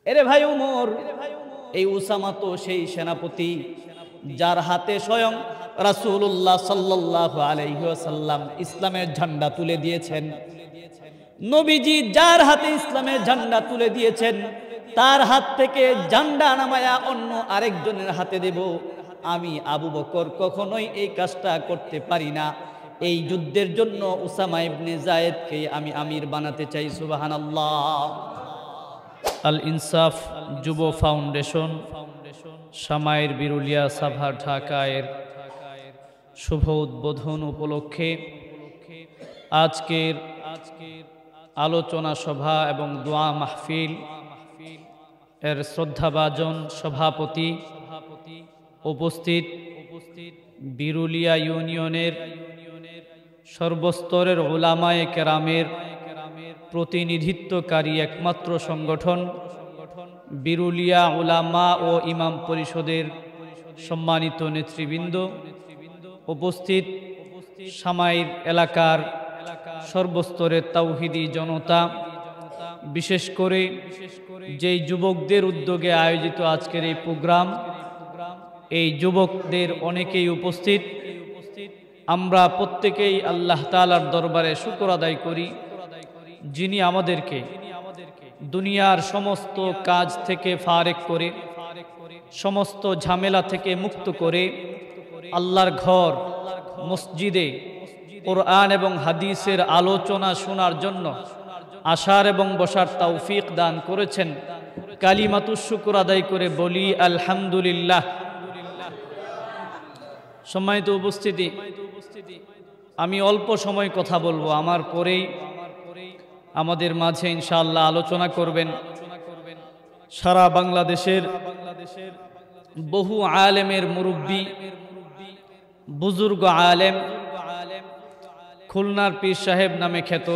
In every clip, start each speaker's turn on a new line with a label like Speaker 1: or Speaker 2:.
Speaker 1: এরে ভাই উমর, এই উসামা তো সেই সেনাপতি যার হাতে স্বয়ং রাসূলুল্লাহ সাল্লাল্লাহু আলাইহি ওয়াসাল্লাম ইসলামের ঝান্ডা তুলে দিয়েছেন। নবীজি যার হাতে ইসলামের ঝান্ডা তুলে দিয়েছেন, তার হাত থেকে ঝান্ডা নামায়া অন্য আরেকজনের হাতে দেব, আমি আবু বকর কখনোই এই কাজটা করতে পারি না। এই যুদ্ধের জন্য উসামা ইবনে যায়েদকে আমি আমির বানাতে চাই। সুবহানাল্লাহ। আল ইনসাফ যুব ফাউন্ডেশন সামাইর বিরুলিয়া সাভা ঢাকায়ের শুভ উদ্বোধন উপলক্ষে আজকের আলোচনা সভা এবং দোয়া মাহফিল এর শ্রদ্ধাভাজন সভাপতি, উপস্থিত বিরুলিয়া ইউনিয়নের সর্বস্তরের উলামায়ে কেরামের প্রতিনিধিত্বকারী একমাত্র সংগঠন বিরুলিয়া উলামা ও ইমাম পরিষদের সম্মানিত নেতৃবৃন্দ, উপস্থিত সামাইর এলাকার সর্বস্তরের তাওহীদি জনতা, বিশেষ করে যেই যুবকদের উদ্যোগে আয়োজিত আজকের এই প্রোগ্রাম, এই যুবকদের অনেকেই উপস্থিত। আমরা প্রত্যেকেই আল্লাহ তাআলার দরবারে শুকর আদায় করি, যিনি আমাদেরকে দুনিয়ার সমস্ত কাজ থেকে ফারেক করে, সমস্ত ঝামেলা থেকে মুক্ত করে আল্লাহর ঘর মসজিদে কোরআন এবং হাদিসের আলোচনা শোনার জন্য আসার এবং বসার তৌফিক দান করেছেন। কালিমাতুশ শুকর আদায় করে বলি আলহামদুলিল্লাহ। সম্মানিত উপস্থিতি, আমি অল্প সময় কথা বলবো, আমার পরেই আমাদের মাঝে ইনশাআল্লাহ আলোচনা করবেন সারা বাংলাদেশের বহু আলেমের মুরব্বী, বুজুর্গ আলেম, খুলনার পীর সাহেব নামে খ্যাত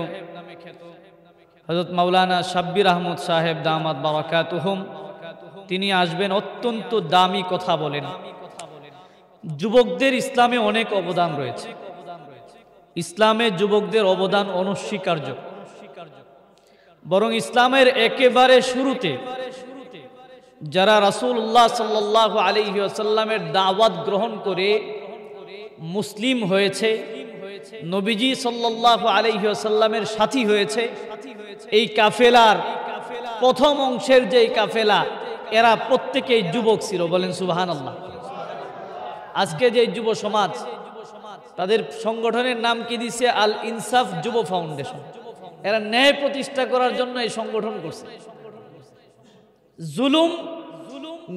Speaker 1: হযরত মাওলানা শাব্বির আহমদ সাহেব দামাত বারাকাতুহুম। তিনি আসবেন, অত্যন্ত দামি কথা বলেন। যুবকদের ইসলামে অনেক অবদান রয়েছে, ইসলামে যুবকদের অবদান অনস্বীকার্য। বরং ইসলামের একেবারে শুরুতে যারা রাসূলুল্লাহ সাল্লাল্লাহু আলাইহি ওয়াসাল্লামের দাওয়াত গ্রহণ করে মুসলিম হয়েছে, নবীজি সাল্লাল্লাহু আলাইহি ওয়াসাল্লামের সাথী হয়েছে, এই কাফেলার প্রথম অংশের যে কাফেলা, এরা প্রত্যেকেই যুবক ছিল। বলেন সুবহানাল্লাহ। আজকে যে যুব সমাজ, তাদের সংগঠনের নাম কি দিছে? আল ইনসাফ যুব ফাউন্ডেশন। এরা ন্যায় প্রতিষ্ঠা করার জন্য এই সংগঠন করছে। জুলুম,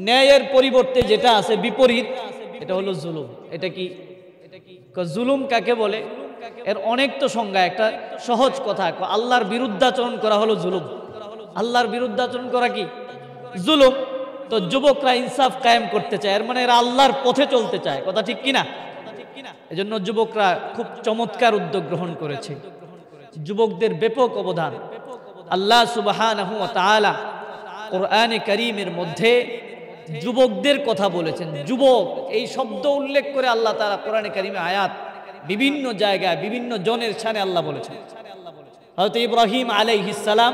Speaker 1: ন্যায়ের পরিবর্তে যেটা আছে বিপরীত, এটা হলো জুলুম। এটা কি জুলুম কাকে বলে? এর অনেক তো সংজ্ঞা, একটা সহজ কথা, আল্লাহর বিরুদ্ধাচরণ করা হলো জুলুম। আল্লাহর বিরুদ্ধাচরণ করা কি? জুলুম। তো যুবকরা ইনসাফ কায়েম করতে চায়, এর মানে এরা আল্লাহর পথে চলতে চায়। কথা ঠিক কিনা? এজন্য যুবকরা খুব চমৎকার উদ্যোগ গ্রহণ করেছে। যুবকদের ব্যাপক অবদান। আল্লাহ সুবহানাহু ওয়া তাআলা কোরআনে কারীমের মধ্যে যুবকদের কথা বলেছেন। যুবক এই শব্দ উল্লেখ করে আল্লাহ তাআলা কোরআনে কারীমে আয়াত বিভিন্ন জায়গায় বিভিন্ন জনের শানে আল্লাহ বলেছেন। হযরত ইব্রাহিম আলাইহিস সালাম,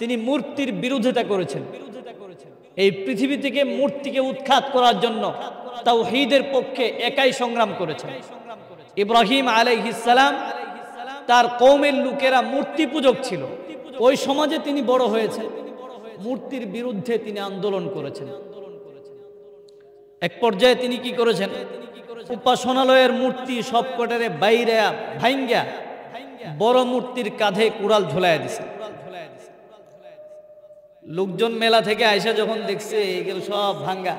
Speaker 1: তিনি মূর্তির বিরোধিতা করেছেন। এই পৃথিবী থেকে মূর্তিকে উৎখাত করার জন্য তাওহীদের পক্ষে একাই সংগ্রাম করেছেন। ইব্রাহিম আলাইহিস সালাম, তার কওমের লোকেরা মূর্তি পূজক ছিল। ওই সমাজে তিনি বড় হয়েছেন, মূর্তির বিরুদ্ধে তিনি আন্দোলন করেছেন। এক পর্যায়ে তিনি কি করেছেন? উপাসনালয়ের মূর্তি সব কটারে বাইরে ভাঙ্গা বড় মূর্তির কাঁধে কুড়াল ঝোলাইয়া দিছে। লোকজন মেলা থেকে আয়সা যখন দেখছে এগুলো সব ভাঙ্গা,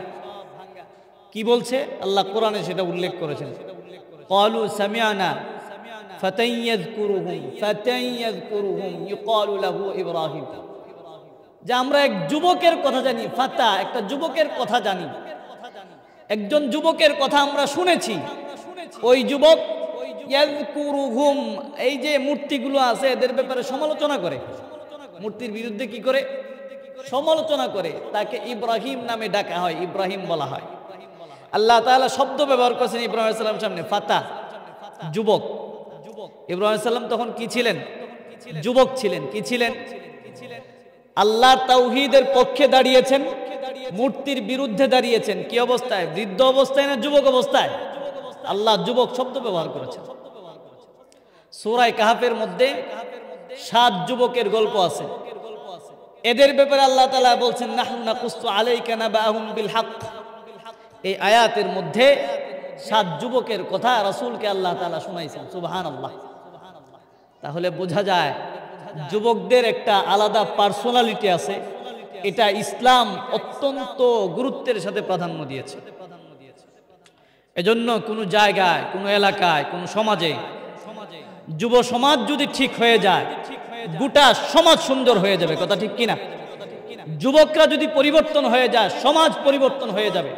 Speaker 1: কি বলছে? আল্লাহ কোরআনে সেটা উল্লেখ করেছেন। ক্বালু সামি'না ফাতান ইয়াযকুরুহুম ইউকালু লাহু ইব্রাহিম। যে আমরা এক যুবকের কথা জানি, ফাতা, একটা যুবকের কথা জানি, একজন যুবকের কথা আমরা শুনেছি। ওই যুবক ইয়াযকুরুহুম, এই যে মূর্তিগুলো আছে এদের ব্যাপারে সমালোচনা করে, মূর্তির বিরুদ্ধে কি করে? সমালোচনা করে। তাকে ইব্রাহিম নামে ডাকা হয়, ইব্রাহিম বলা হয়। আল্লাহ তাআলা শব্দ ব্যবহার করেছেন ইব্রাহিম আলাইহিস সালামের সামনে, ফাতা, যুবক। ইব্রাহিম আলাইহিস সালাম তখন কি ছিলেন? যুবক ছিলেন। কি ছিলেন? আল্লাহর তাওহীদের পক্ষে দাঁড়িয়েছেন, মূর্তির বিরুদ্ধে দাঁড়িয়েছেন। কি অবস্থায়? বৃদ্ধ অবস্থায় না যুবক অবস্থায়? আল্লাহ যুবক শব্দ ব্যবহার করেছেন। সূরা কাহফের মধ্যে 7 যুবকের গল্প আছে। এদের ব্যাপারে আল্লাহ তাআলা বলছেন নাহনু নাকুসু আলাইকা নাবাহুম বিল হক। এই আয়াতের মধ্যে 7 যুবকের কথা রাসূলকে আল্লাহ তাআলা শুনাইছেন। সুবহানাল্লাহ। তাহলে বোঝা যায় যুবকদের একটা আলাদা পার্সোনালিটি আছে, এটা ইসলাম অত্যন্ত গুরুত্বের সাথে প্রাধান্য দিয়েছে। এজন্য কোনো জায়গায়, কোনো এলাকায়, কোনো সমাজে যুব সমাজ যদি ঠিক হয়ে যায়, গোটা সমাজ সুন্দর হয়ে যাবে। কথা ঠিক কিনা? যুবকরা যদি পরিবর্তন হয়ে যায়, সমাজ পরিবর্তন হয়ে যাবে।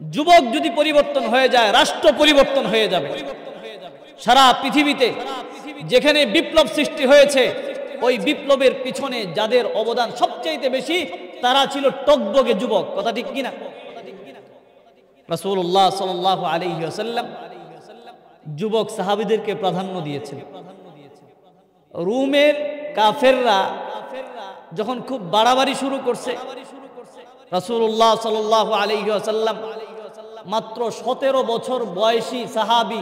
Speaker 1: যুবক যদি পরিবর্তন হয়ে যায়, রাষ্ট্র পরিবর্তন হয়ে যাবে। সারা পৃথিবীতে যেখানে বিপ্লব সৃষ্টি হয়েছে, ওই বিপ্লবের পিছনে যাদের অবদান সবচেয়ে বেশি, তারা ছিল টকবগে যুবক। কথা ঠিক কিনা? রাসূলুল্লাহ সাল্লাল্লাহু আলাইহি ওয়াসাল্লাম যুবক সাহাবীদেরকে প্রাধান্য দিয়েছেন। রোমের কাফেররা যখন খুব বাড়াবাড়ি শুরু করছে, রাসূলুল্লাহ সাল্লাল্লাহু আলাইহি ওয়াসাল্লাম মাত্র 17 বছর বয়সী সাহাবী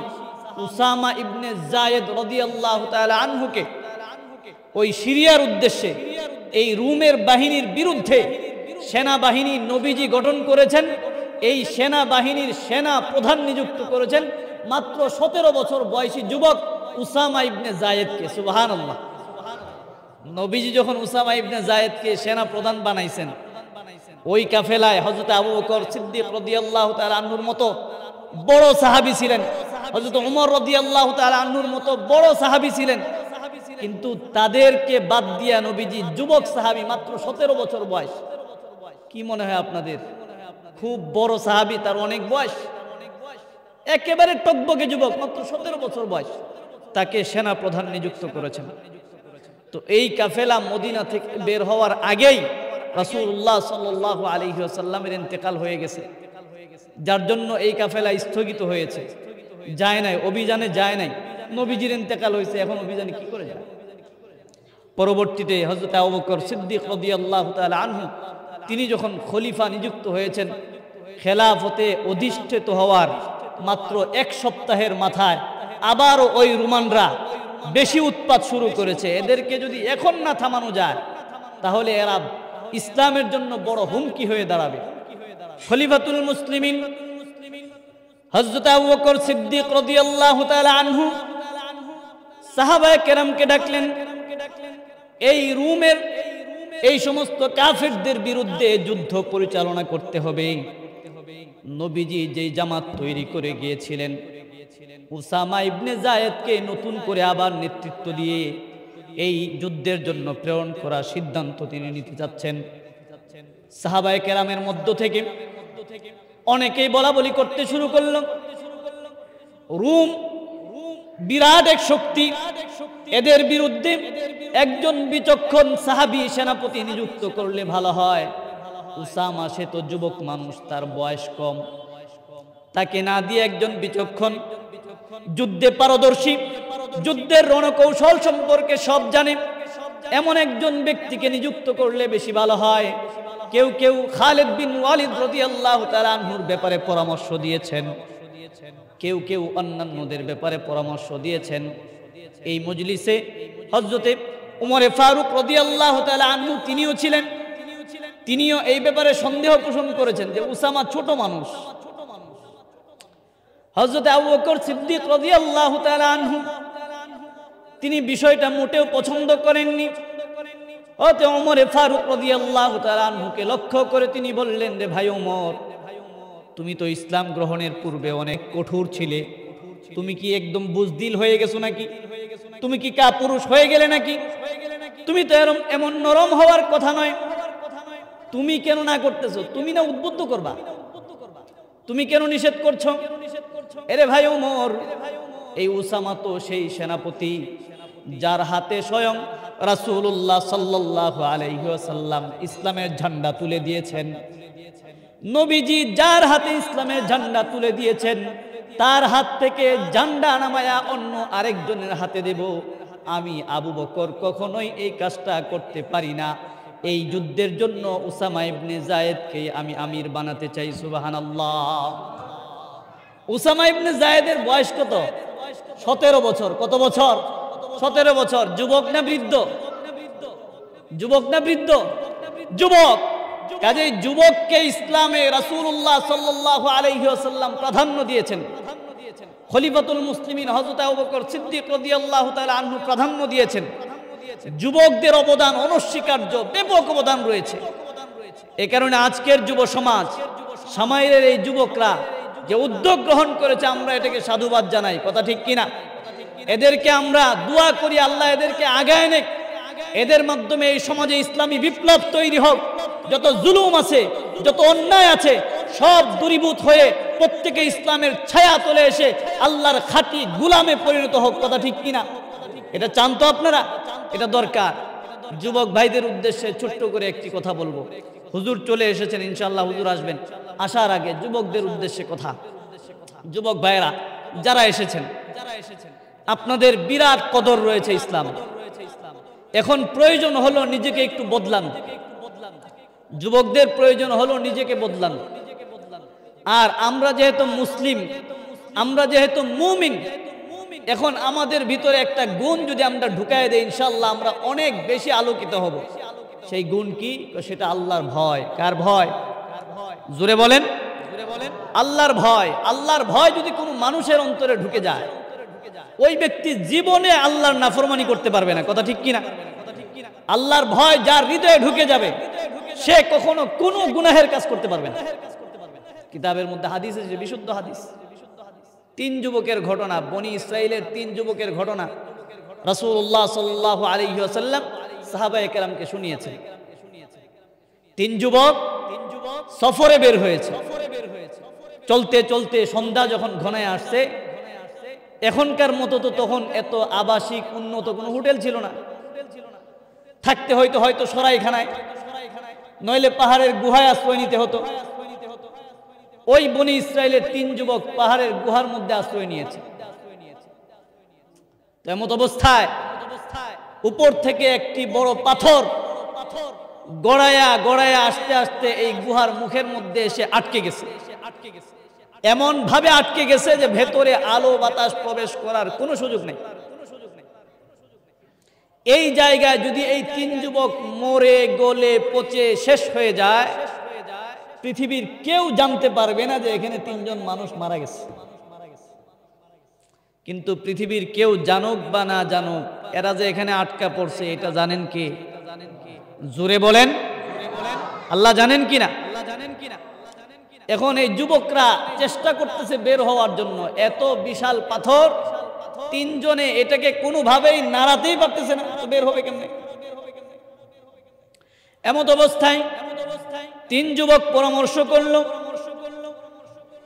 Speaker 1: উসামা ইবনে যায়েদ রাদিয়াল্লাহু তাআলা আনহুকে ওই সিরিয়ার উদ্দেশ্যে, এই রোমের বাহিনীর বিরুদ্ধে সেনাবাহিনী নবীজি গঠন করেছেন। এই সেনাবাহিনীর সেনা প্রধান নিযুক্ত করেছেন মাত্র 17 বছর বয়সী যুবক উসামা ইবনে যায়েদকে। সুবহানাল্লাহ। নবীজি যখন উসামা ইবনে যায়েদকে সেনা প্রধান বানাইছেন, ওই কাফেলায় হযরত আবু বকর সিদ্দিক রাদিয়াল্লাহু তাআলা আনহুর মতো বড় সাহাবী ছিলেন, হযরত ওমর রাদিয়াল্লাহু তাআলা আনহুর মতো বড় সাহাবী ছিলেন। কিন্তু তাদেরকে বাদ দিয়া নবীজি যুবক সাহাবী মাত্র 17 বছর বয়স। কি মনে হয় আপনাদের? খুব বড় সাহাবী, তার অনেক বয়স, একেবারে টকবকে যুবক, মাত্র 17 বছর বয়স, তাকে সেনা প্রধান নিযুক্ত করেছেন। তো এই কাফেলা মদিনা থেকে বের হওয়ার আগেই রাসূলুল্লাহ সাল্লাল্লাহু আলাইহি ওয়াসাল্লামের ইন্তেকাল হয়ে গেছে, যার জন্য এই কাফেলা স্থগিত হয়েছে, যায় নাই, অভিযানে যায় নাই। নবীজির ইন্তেকাল হয়েছে, এখন অভিযানে কি করে যায়? পরবর্তীতে হযরত আবু বকর সিদ্দিক রাদিয়াল্লাহু তাআলা আনহু তিনি যখন খলিফা নিযুক্ত হয়েছেন, খেলাফতে অধিষ্ঠিত হওয়ার মাত্র 1 সপ্তাহের মাথায় আবারও ওই রোমানরা বেশি উৎপাত শুরু করেছে। এদেরকে যদি এখন না থামানো যায়, তাহলে এরা ইসলামের জন্য বড় হুমকি হয়ে দাঁড়াবে। খলিফাতুল মুসলিমিন হযরত আবু বকর সিদ্দিক রাদিয়াল্লাহু তাআলা আনহু সাহাবায়ে কেরামকে ডাকলেন, এই রোমের এই সমস্ত কাফেরদের বিরুদ্ধে যুদ্ধ পরিচালনা করতে হবে। নবীজি যেই জামাত তৈরি করে গিয়েছিলেন, উসামা ইবনে যায়েদকে নতুন করে আবার নেতৃত্ব দিয়ে এই যুদ্ধের জন্য প্রেরণ করার সিদ্ধান্ত তিনি নিতে যাচ্ছেন। সাহাবায়ে কেরামের মধ্য থেকে অনেকেই বলাবলি করতে শুরু করল, রোম বিরাট এক শক্তি, এদের বিরুদ্ধে একজন বিচক্ষণ সাহাবী সেনাপতি নিযুক্ত করলে ভালো হয়। উসামা সে তো যুবক মানুষ, তার বয়স কম, তাকে না দিয়ে একজন বিচক্ষণ, যুদ্ধে পারদর্শী, যুদ্ধের রণকৌশল সম্পর্কে সব জানে, এমন একজন ব্যক্তিকে নিযুক্ত করলে বেশি ভালো হয়। কেউ কেউ খালিদ বিন ওয়ালিদ রাদিয়াল্লাহু তাআলা আনহুর ব্যাপারে পরামর্শ দিয়েছেন, কেউ কেউ অন্যান্যদের ব্যাপারে পরামর্শ দিয়েছেন। এই মজলিসে হযরতে উমরে ফারুক রাদিয়াল্লাহু তাআলা আনহু তিনিও ছিলেন। তিনিও এই ব্যাপারে সন্দেহ পোষণ করেছেন যে উসামা ছোট মানুষ। হযরতে আবু বকর সিদ্দিক রাদিয়াল্লাহু তাআলা আনহু তিনি বিষয়টা মোটেও পছন্দ করেননি। হযরতে ওমরে ফারুক রাদিয়াল্লাহু তাআলা আনহুকে লক্ষ্য করে তিনি বললেন, রে ভাই ওমর, তুমি তো ইসলাম গ্রহণের পূর্বে অনেক কঠোর ছিলে, তুমি কি একদম বুজদিল হয়ে গেছো নাকি? তুমি কি কাপুরুষ হয়ে গেলে নাকি? তুমি তো এমন নরম হওয়ার কথা নয়। তুমি কেন না করতেছো? তুমি না উদ্বুদ্ধ করবা, তুমি কেন নিষেধ করছো? এরে ভাই ওমর, এই উসামা তো সেই সেনাপতি যার হাতে স্বয়ং রাসূলুল্লাহ সাল্লাল্লাহু আলাইহি ওয়াসাল্লাম ইসলামের ঝান্ডা তুলে দিয়েছেন। নবীজি যার হাতে ইসলামের ঝান্ডা তুলে দিয়েছেন, তার হাত থেকে ঝান্ডা নামায়া অন্য আরেকজনের হাতে দেব, আমি আবু বকর কখনোই এই কাজটা করতে পারি না। এই যুদ্ধের জন্য উসামা ইবনে যায়েদকে আমি আমির বানাতে চাই। সুবহানাল্লাহ। উসামা ইবনে যায়েদের বয়স কত? 17 বছর। কত বছর? 17 বছর। যুবক না বৃদ্ধ? যুবক না বৃদ্ধ? যুবক। কাজেই যুবককে ইসলামে রাসূলুল্লাহ সাল্লাল্লাহু আলাইহি ওয়াসাল্লাম প্রাধান্য দিয়েছেন। খলিফাতুল মুসলিমিন হযরত আবু বকর সিদ্দিক রাদিয়াল্লাহু তাআলা আনহু প্রাধান্য দিয়েছেন। যুবকদের অবদান অনস্বীকার্য, ব্যাপক অবদান রয়েছে। এই কারণে আজকের যুব সমাজ, সামাইরের এই যুবকরা যে উদ্যোগ গ্রহণ করেছে, আমরা এটাকে সাধুবাদ জানাই। কথা ঠিক কিনা? এদেরকে আমরা দোয়া করি আল্লাহ এদেরকে আগায় নেক, এদের মাধ্যমে এই সমাজে ইসলামী বিপ্লব তৈরি হোক। যত জুলুম আছে, যত অন্যায় আছে, সব দূরীভূত হয়ে প্রত্যেকে ইসলামের ছায়া তলে এসে আল্লাহর খাঁটি গোলামে পরিণত হোক। কথা ঠিক কিনা? এটা চান তো আপনারা? এটা দরকার। যুবক ভাইদের উদ্দেশ্যে ছোট্ট করে একটি কথা বলবো। হুজুর চলে এসেছেন, ইনশাআল্লাহ হুজুর আসবেন। আসার আগে যুবকদের উদ্দেশ্যে কথা। যুবক ভাইরা যারা এসেছেন, আপনাদের বিরাট কদর রয়েছে ইসলাম। এখন প্রয়োজন হলো নিজেকে একটু বদলানো। যুবকদের প্রয়োজন হলো নিজেকে বদলানো। আর আমরা যেহেতু মুসলিম, আমরা যেহেতু মুমিন, এখন আমাদের ভিতরে একটা গুণ যদি আমরা ঢুকায় দেই, ইনশাআল্লাহ আমরা অনেক বেশি আলোকিত হব। সেই গুণ কি? সেটা আল্লাহর ভয়। কার ভয়? জোরে বলেন। আল্লাহর ভয়। আল্লাহর ভয় যদি কোনো মানুষের অন্তরে ঢুকে যায়, ওই ব্যক্তি জীবনে আল্লাহর নাফরমানি করতে পারবে না। কথা ঠিক কিনা? আল্লাহর ভয় যার হৃদয়ে ঢুকে যাবে, সে কখনো কোনো গুনাহের কাজ করতে পারবে না। কিতাবের মধ্যে হাদিস আছে, বিশুদ্ধ হাদিস। 3 যুবকের ঘটনা, বনি ইসরাইলের 3 যুবকের ঘটনা রাসূলুল্লাহ সাল্লাল্লাহু আলাইহি ওয়াসাল্লাম সাহাবায়ে কেরামকে শুনিয়েছেন। 3 যুবক সফরে বের হয়েছে। চলতে চলতে সন্ধ্যা যখন ঘনায় আসছে, এখনকার মতো তো তখন এত আবাসিক উন্নত কোনো হোটেল ছিল না। থাকতে হয়তো সরাইখানায়, নইলে পাহাড়ের গুহায় আশ্রয় নিতে হতো। ওই বনি ইসরাইলের 3 যুবক পাহাড়ের গুহার মধ্যে আশ্রয় নিয়েছে। এমন অবস্থায় উপর থেকে একটি বড় পাথর গড়ায়া আস্তে আস্তে এই গুহার মুখের মধ্যে এসে আটকে গেছে। এমন ভাবে আটকে গেছে যে ভেতরে আলো বাতাস প্রবেশ করার কোনো সুযোগ নেই। এই জায়গায় যদি এই 3 যুবক মরে গলে পচে শেষ হয়ে যায়, পৃথিবীর কেউ জানতে পারবে না যে এখানে 3 জন মানুষ মারা গেছে। কিন্তু পৃথিবীর কেউ জানুক বা না জানুক, এরা যে এখানে আটকা পড়ছে এটা জানেন কে? জোরে বলেন। আল্লাহ জানেন কিনা? এখন এই যুবকরা চেষ্টা করতেছে বের হওয়ার জন্য। এত বিশাল পাথর, 3 জনে এটাকে কোনোভাবেই নাড়াতেই পারতেছে না, তো বের হবে কেমনে? এমত অবস্থায় 3 যুবক পরামর্শ করলো,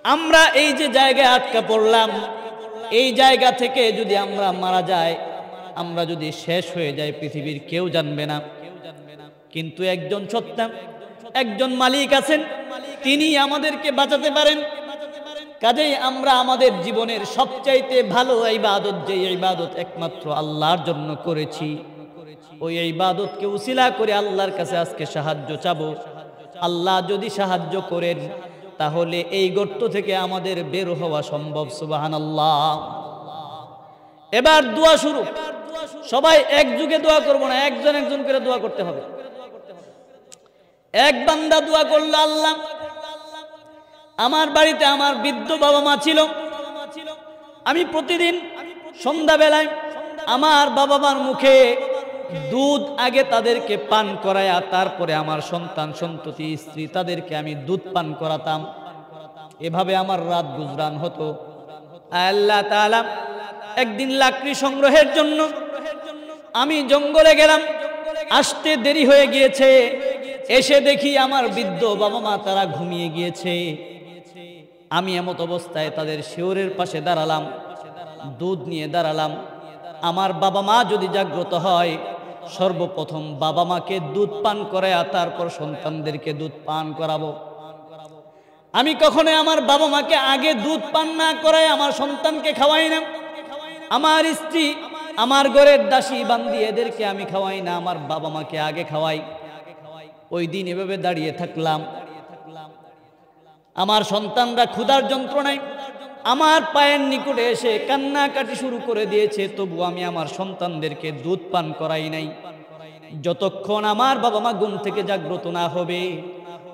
Speaker 1: আমরা এই যে জায়গায় আটকা পড়লাম, এই জায়গা থেকে যদি আমরা মারা যাই, আমরা যদি শেষ হয়ে যাই, পৃথিবীর কেউ জানবে না। কিন্তু একজন সত্তা, একজন মালিক আছেন, তিনি আমাদেরকে বাঁচাতে পারেন। কাজেই আমরা আমাদের জীবনের সবচাইতে ভালো ইবাদত, যে ইবাদত একমাত্র আল্লাহর জন্য করেছি, ওই ইবাদতকে উসিলা করে আল্লাহর কাছে আজকে সাহায্য চাবো। আল্লাহ যদি সাহায্য করেন, তাহলে এই গর্ত থেকে আমাদের বের হওয়া সম্ভব। সুবহানাল্লাহ। এবার দোয়া শুরু। সবাই একযুগে দোয়া করব না, একজন একজন করে দোয়া করতে হবে। এক বান্দা দোয়া করলো, আল্লাহ, আমার বাড়িতে আমার বৃদ্ধ বাবা মা ছিল। আমি প্রতিদিন সন্ধ্যাবেলায় আমার বাবা মার মুখে দুধ আগে তাদেরকে পান করায়া, তারপরে আমার সন্তান সন্ততি স্ত্রী তাদেরকে আমি দুধ পান করাতাম। এভাবে আমার রাত গুজরান হতো। আল্লাহ তাআলা, একদিন লাকড়ি সংগ্রহের জন্য আমি জঙ্গলে গেলাম। আসতে দেরি হয়ে গিয়েছে। এসে দেখি আমার বৃদ্ধ বাবা মা তারা ঘুমিয়ে গিয়েছে। আমি এমত অবস্থায় তাদের শিওরের পাশে দাঁড়ালাম, দুধ নিয়ে দাঁড়ালাম। আমার বাবা মা যদি জাগ্রত হয়, সর্বপ্রথম বাবা মাকে দুধ পান করায়া তারপর সন্তানদেরকে দুধ পান করাবো। আমি কখনোই আমার বাবা মাকে আগে দুধ পান না করায় আমার সন্তানকে খাওয়াই না। আমার স্ত্রী আমার ঘরের দাসী বান্দি এদেরকে আমি খাওয়াই না, আমার বাবা মাকে আগে খাওয়াই। ওই দিন এভাবে দাঁড়িয়ে থাকলাম। আমার সন্তানরা ক্ষুধার যন্ত্রণায় আমার পায়ের নিকটে এসে কান্নাকাটি শুরু করে দিয়েছে, তবু আমি আমার সন্তানদেরকে দুধ পান করাই নাই। যতক্ষণ আমার বাবা মা ঘুম থেকে জাগ্রত না হবে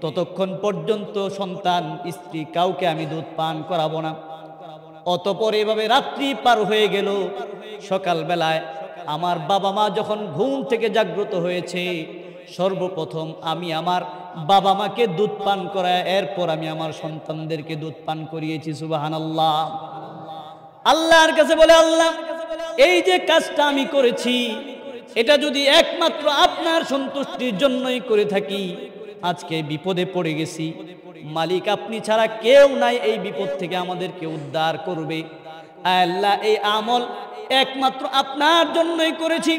Speaker 1: ততক্ষণ পর্যন্ত সন্তান, স্ত্রী, কাউকে আমি দুধ পান করাবো না। অতঃপর এভাবে রাত্রি পার হয়ে গেল। সকালবেলায় আমার বাবা মা যখন ঘুম থেকে জাগ্রত হয়েছে, সর্বপ্রথম আমি আমার বাবা মাকে দুধ পান করায় এরপর আমি আমার সন্তানদেরকে দুধ পান করিয়েছি। সুবহানাল্লাহ। আল্লাহর কাছে বলে, আল্লাহ এই যে কাজটা আমি করেছি এটা যদি একমাত্র আপনার সন্তুষ্টির জন্যই করে থাকি, আজকে বিপদে পড়ে গেছি, মালিক আপনি ছাড়া কেউ নাই এই বিপদ থেকে আমাদেরকে উদ্ধার করবে। আল্লাহ এই আমল একমাত্র আপনার জন্যই করেছি,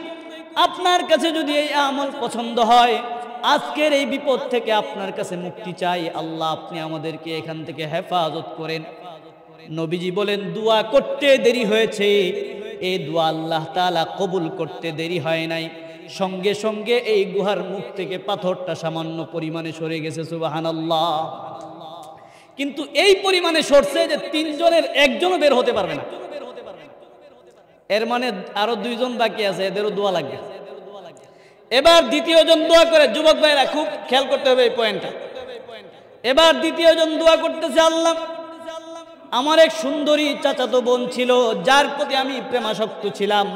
Speaker 1: আপনার কাছে যদি এই আমল পছন্দ হয়, আজকের এই বিপদ থেকে আপনার কাছে মুক্তি চাই, আল্লাহ আপনি আমাদেরকে এখান থেকে হেফাজত করেন। নবীজি বলেন, দোয়া করতে দেরি হয়েছে, এই দোয়া আল্লাহ তাআলা কবুল করতে দেরি হয় নাই, সঙ্গে সঙ্গে এই গুহার মুখ থেকে পাথরটা সামান্য পরিমাণে সরে গেছে। সুবহানাল্লাহ। কিন্তু এই পরিমাণে সরছে যে তিনজনের একজনও বের হতে পারবে না। এর মানে আরো দুইজন বাকি আছে, এদেরও দোয়া লাগবে। এবার দ্বিতীয়জন দোয়া করে, যুবক ভাইরা খুব খেয়াল করতে হবে এই পয়েন্টটা। এবার দ্বিতীয়জন দোয়া করতেছে, আল্লাহ আমার এক সুন্দরী চাচাতো বোন ছিল, যার প্রতি আমি প্রেমাসক্ত ছিলাম,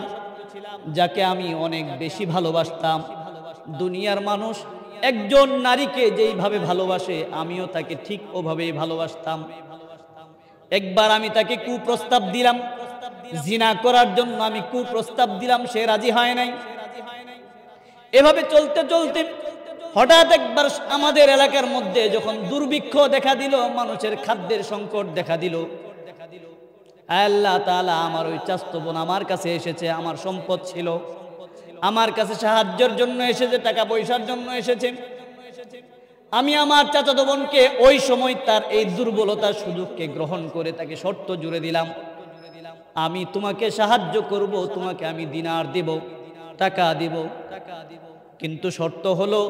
Speaker 1: যাকে আমি অনেক বেশি ভালোবাসতাম। দুনিয়ার মানুষ একজন নারীকে যেইভাবে ভালোবাসে আমিও তাকে ঠিক ওভাবেই ভালোবাসতাম। একবার আমি তাকে কুপ্রস্তাব দিলাম, জিনা করার জন্য আমি কুপ্রস্তাব দিলাম, সে রাজি হয় নাই। এভাবে চলতে চলতে হঠাৎ একবার আমাদের এলাকার মধ্যে যখন দুর্ভিক্ষ দেখা দিল, মানুষের খাদ্যের সংকট দেখা দিল, আল্লাহ তাআলা আমার ওই চাচাতো বোন আমার কাছে এসেছে, আমার সম্পদ ছিল, আমার কাছে সাহায্যের জন্য এসেছে, টাকা পয়সার জন্য এসেছে। আমি আমার চাচাতো বোনকে ওই সময় তার এই দুর্বলতার সুযোগকে গ্রহণ করে তাকে শর্ত জুড়ে দিলাম, আমি তোমাকে সাহায্য করব, তোমাকে আমি দিনার দেব, টাকা দিব, কিন্তু শর্ত হলো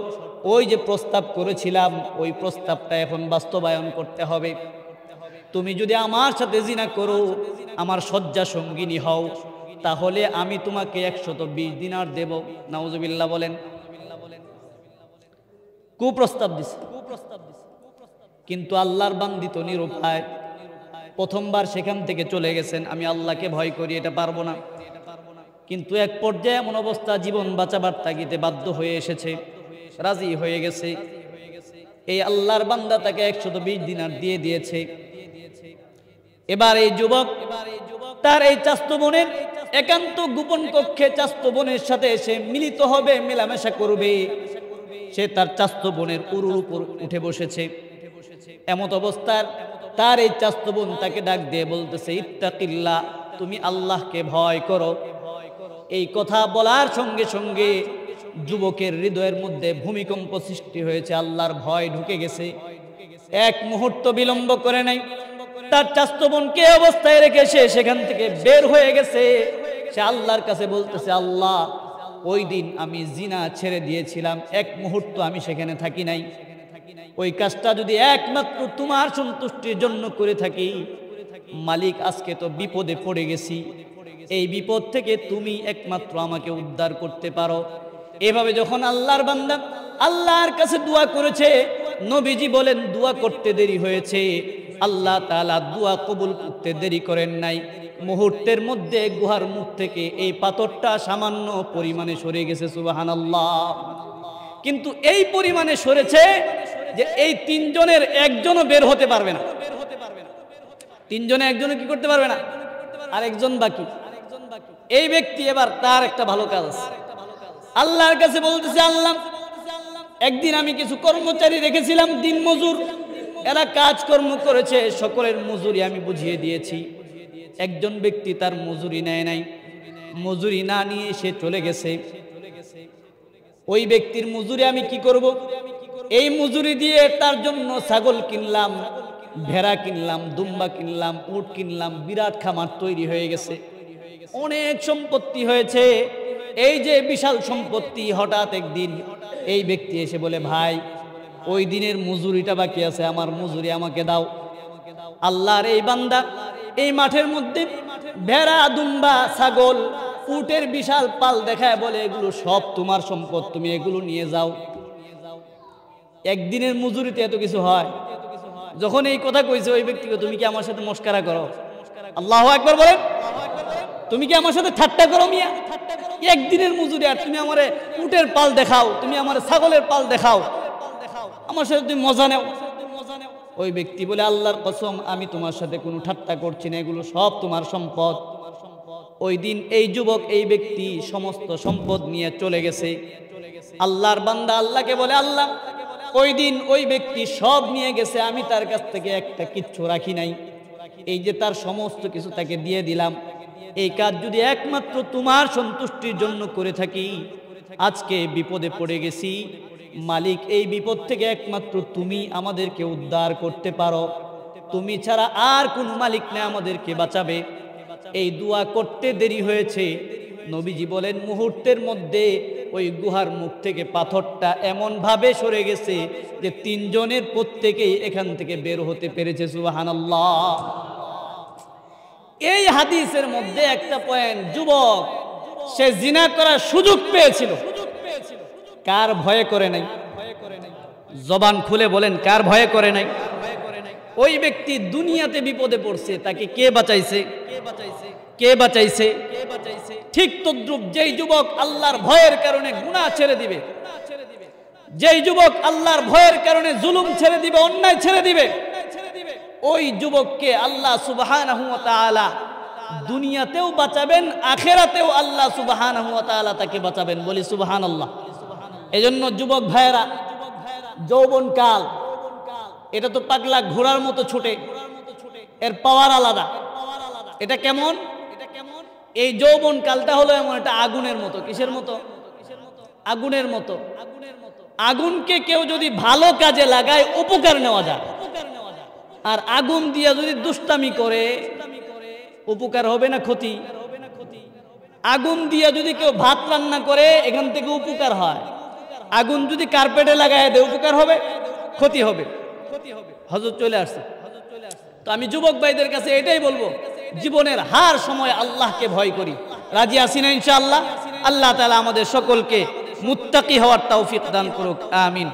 Speaker 1: ওই যে প্রস্তাব করেছিলাম ওই প্রস্তাবটা এখন বাস্তবায়ন করতে হবে। তুমি যদি আমার সাথে জিনা করো, আমার শয্যা সঙ্গিনী হও, তাহলে আমি তোমাকে 120 দিনার দেব। নাউজুবিল্লাহ বলেন। কুপ্রস্তাব দিছে, কিন্তু আল্লাহর বান্দি তো নিরুপায়, প্রথমবার সেখান থেকে চলে গেছেন, আমি আল্লাহকে ভয় করি, এটা পারবো না। কিন্তু এক পর্যায়ে এমন অবস্থা, জীবন বাঁচাবার তাগিদে বাধ্য হয়ে এসেছে, রাজি হয়ে গেছে। এই আল্লাহর বান্দা তাকে 120 দিনার দিয়ে দিয়েছে। এবার এই যুবক তার এই চাচাতো বোনের একান্ত গোপন কক্ষে চাচাতো বোনের সাথে এসে মিলিত হবে, মেলামেশা করবে। সে তার চাচাতো বোনের উরুর উপর উঠে বসেছে। এমত অবস্থার তার এই চাচাতো বোন তাকে ডাক দিয়ে বলতেছে, ইত্তাকিল্লাহ, তুমি আল্লাহকে ভয় করো। এই কথা বলার সঙ্গে সঙ্গে যুবকের হৃদয়ের মধ্যে ভূমিকম্প সৃষ্টি হয়েছে, আল্লাহর ভয় ঢুকে গেছে। এক মুহূর্ত বিলম্ব করে নাই, তার চাচাতো বোনকে অবস্থায় রেখে সে সেখান থেকে বের হয়ে গেছে। সে আল্লাহর কাছে বলতেছে, আল্লাহ ওই দিন আমি জিনা ছেড়ে দিয়েছিলাম, এক মুহূর্ত আমি সেখানে থাকি নাই, ওই কাজটা যদি একমাত্র তোমার সন্তুষ্টির জন্য করে থাকি, মালিক আজকে তো বিপদে পড়ে গেছি, এই বিপদ থেকে তুমি একমাত্র আমাকে উদ্ধার করতে পারো। এভাবে যখন আল্লাহর বান্দা আল্লাহর কাছে দোয়া করেছে, নবীজি বলেন দোয়া করতে দেরি হয়েছে, আল্লাহ তাআলা দোয়া কবুল করতে দেরি করেন নাই। মুহূর্তের মধ্যে গুহার মুখ থেকে এই পাথরটা সামান্য পরিমাণে সরে গেছে। সুবহানাল্লাহ। কিন্তু এই পরিমাণে সরেছে যে এই তিনজনের একজনও বের হতে পারবে না। তিনজনে একজনও কি করতে পারবে না, আর একজন বাকি। এই ব্যক্তি এবার তার একটা ভালো কাজ আছে, আল্লাহর কাছে বলতেছে, আল্লাহ একদিন আমি কিছু কর্মচারী রেখেছিলাম, দিন মজুর, এরা কাজকর্ম করেছে, সকলের মজুরি আমি বুঝিয়ে দিয়েছি। একজন ব্যক্তি তার মজুরি নেয় নাই, মজুরি না নিয়ে সে চলে গেছে। ওই ব্যক্তির মজুরি আমি কি করব? এই মজুরি দিয়ে তার জন্য ছাগল কিনলাম, ভেড়া কিনলাম, দুম্বা কিনলাম, উট কিনলাম, বিরাট খামার তৈরি হয়ে গেছে। অনেক সম্পত্তি হয়েছে, এই যে বিশাল সম্পত্তি, হঠাৎ একদিন এই ব্যক্তি এসে বলে, ভাই ওই দিনের মজুরিটা বাকি আছে, আমার মজুরি আমাকে দাও। আল্লাহর এই বান্দা এই মাঠের মধ্যে ভেড়া, দুম্বা, ছাগল, উটের বিশাল পাল দেখায় বলে, এগুলো সব তোমার সম্পদ, তুমি এগুলো নিয়ে যাও। একদিনের মজুরিতে এত কিছু হয়? যখন এই কথা কইছে ওই ব্যক্তিকে, তুমি কি আমার সাথে মস্কারা করো? আল্লাহু আকবার বলেন। তুমি কি আমার সাথে ঠাট্টা করো মিয়া? একদিনের মজুরি আর তুমি আমারে উটের পাল দেখাও, তুমি আমার ছাগলের পাল দেখাও, আমার সাথে তুমি মজা নেও। ওই ব্যক্তি বলে, আল্লাহর কসম আমি তোমার সাথে কোনো ঠাট্টা করছি না, এগুলো সব তোমার সম্পদ। ওই দিন এই যুবক, এই ব্যক্তি সমস্ত সম্পদ নিয়ে চলে গেছে। আল্লাহর বান্দা আল্লাহকে বলে, আল্লাহ ওই দিন ওই ব্যক্তি সব নিয়ে গেছে, আমি তার কাছ থেকে একটা কিচ্ছু রাখি নাই, এই যে তার সমস্ত কিছু তাকে দিয়ে দিলাম, এই কাজ যদি একমাত্র তোমার সন্তুষ্টির জন্য করে থাকি, আজকে বিপদে পড়ে গেছি মালিক, এই বিপদ থেকে একমাত্র তুমি আমাদেরকে উদ্ধার করতে পারো, তুমি ছাড়া আর কোন মালিক না আমাদেরকে বাঁচাবে। এই দোয়া করতে দেরি হয়েছে, নবীজি বলেন মুহূর্তের মধ্যে ওই গুহার মুখ থেকে পাথরটা এমন ভাবে সরে গেছে যে তিনজনের প্রত্যেকেই এখান থেকে বের হতে পেরেছে। সুবহানাল্লাহ। এই হাদিসের মধ্যে একটা পয়েন্ট, যুবক সে জিনা করার সুযোগ পেয়েছিল, কার ভয়ে করে নাই? জবান খুলে বলেন, কার ভয়ে করে নাই? ওই ব্যক্তি দুনিয়াতে বিপদে পড়ছে, তাকে কে বাঁচাইছে? কে বাঁচাইছে? ঠিক তদ্রুপ যেই যুবক আল্লাহর ভয়ের কারণে গুনাহ ছেড়ে দিবে, যেই যুবক আল্লাহর ভয়ের কারণে জুলুম ছেড়ে দিবে, অন্যায় ছেড়ে দিবে, ওই যুবককে আল্লাহ সুবহানাহু ওয়া তাআলা দুনিয়াতেও বাঁচাবেন, আখিরাতেও আল্লাহ সুবহানাহু ওয়া তাআলা তাকে বাঁচাবেন। বলি সুবহানাল্লাহ। এজন্য যুবক ভাইয়েরা, যৌবনকাল এটা তো পাগলা ঘোড়ার মতো ছুটে, এর পাওয়ার আলাদা। এটা কেমন? এই যৌবনকালটা হলো এমন, এটা আগুনের মতো। কিসের মতো? আগুনের মতো। আগুনকে কেউ যদি ভালো কাজে লাগায় উপকার নেওয়া যায়, আর আগুন দিয়া যদি দুষ্টামি করে উপকার হবে না ক্ষতি? আগুন দিয়া যদি কেউ ভাত রান্না করে এখান থেকে উপকার হয়, আগুন যদি কার্পেটে লাগায় দেয় উপকার হবে? ক্ষতি হবে? হযরত চলে আসছে। তো আমি যুবক ভাইদের কাছে এটাই বলবো, জীবনের হার সময় আল্লাহকে ভয় করি। রাজি আছি না ইনশাআল্লাহ? আল্লাহ তাআলা আমাদের সকলকে মুত্তাকি হওয়ার তৌফিক দান করুক। আমিন।